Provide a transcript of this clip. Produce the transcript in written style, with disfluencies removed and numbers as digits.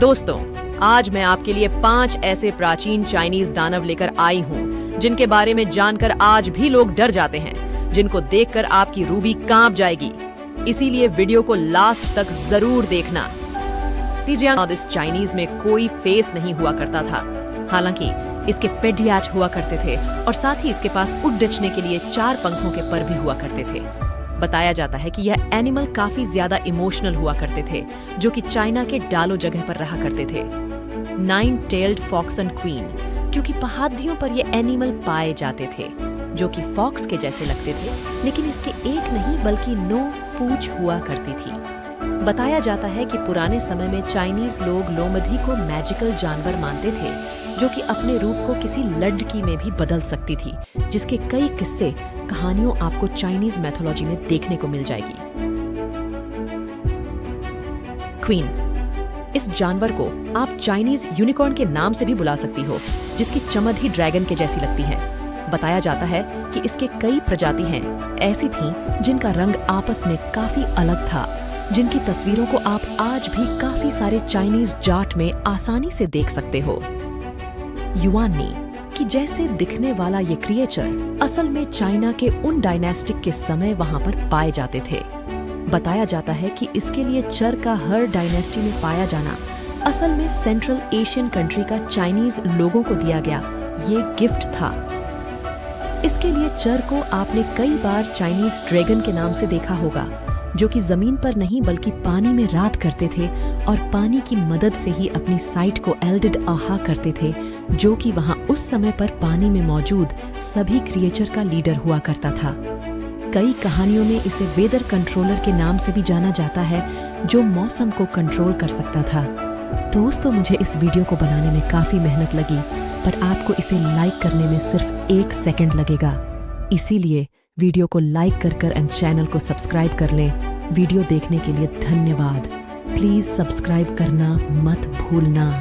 दोस्तों, आज मैं आपके लिए 5 ऐसे प्राचीन चाइनीज दानव लेकर आई हूँ जिनके बारे में जानकर आज भी लोग डर जाते हैं, जिनको देखकर आपकी रूबी कांप जाएगी। इसीलिए वीडियो को लास्ट तक जरूर देखना। इस चाइनीज में कोई फेस नहीं हुआ करता था, हालांकि इसके पेडियाच हुआ करते थे और साथ ही इसके पास उड़ने के लिए 4 पंखों के पर भी हुआ करते थे। बताया जाता है कि यह एनिमल काफी ज्यादा इमोशनल हुआ करते थे, जो कि चाइना के डालो जगह पर रहा करते थे। 9 टेल्ड फॉक्स एंड क्वीन, क्योंकि पहाड़ियों पर ये एनिमल पाए जाते थे, जो कि फॉक्स के जैसे लगते थे, लेकिन इसके एक नहीं बल्कि 9 पूंछ हुआ करती थी। बताया जाता है कि पुराने समय में चाइनीज लोग लोमड़ी को मैजिकल जानवर मानते थे, जो कि अपने रूप को किसी लड़की में भी बदल सकती थी, जिसके कई किस्से कहानियों आपको चाइनीज मैथोलॉजी में देखने को मिल जाएगी। क्वीन, इस जानवर को आप चाइनीज यूनिकॉर्न के नाम से भी बुला सकती हो, जिसकी चमक ही ड्रैगन के जैसी लगती है। बताया जाता है कि इसके कई प्रजाति हैं, ऐसी थीं जिनका रंग आपस में काफी अलग था, जिनकी तस्वीरों को आप आज भी काफी सारे चाइनीज चार्ट में आसानी से देख सकते हो। युआनी कि जैसे दिखने वाला ये क्रिएचर असल में चाइना के उन डायनेस्टिक के समय वहां पर पाए जाते थे। बताया जाता है कि इसके लिए चर का हर डायनेस्टी में पाया जाना असल में सेंट्रल एशियन कंट्री का चाइनीज लोगों को दिया गया ये गिफ्ट था। इसके लिए चर को आपने कई बार चाइनीज ड्रैगन के नाम से देखा होगा, जो कि जमीन पर नहीं बल्कि पानी में रात करते थे और पानी की मदद से ही अपनी साइट को एल्डेड आहा करते थे, जो कि वहां उस समय पर पानी में मौजूद सभी क्रिएचर का लीडर हुआ करता था। कई कहानियों में इसे वेदर कंट्रोलर के नाम से भी जाना जाता है, जो मौसम को कंट्रोल कर सकता था। दोस्तों, मुझे इस वीडियो को बनाने में काफी मेहनत लगी, पर आपको इसे लाइक करने में सिर्फ 1 सेकंड लगेगा। इसीलिए वीडियो को लाइक कर एंड चैनल को सब्सक्राइब कर लें। वीडियो देखने के लिए धन्यवाद। प्लीज सब्सक्राइब करना मत भूलना।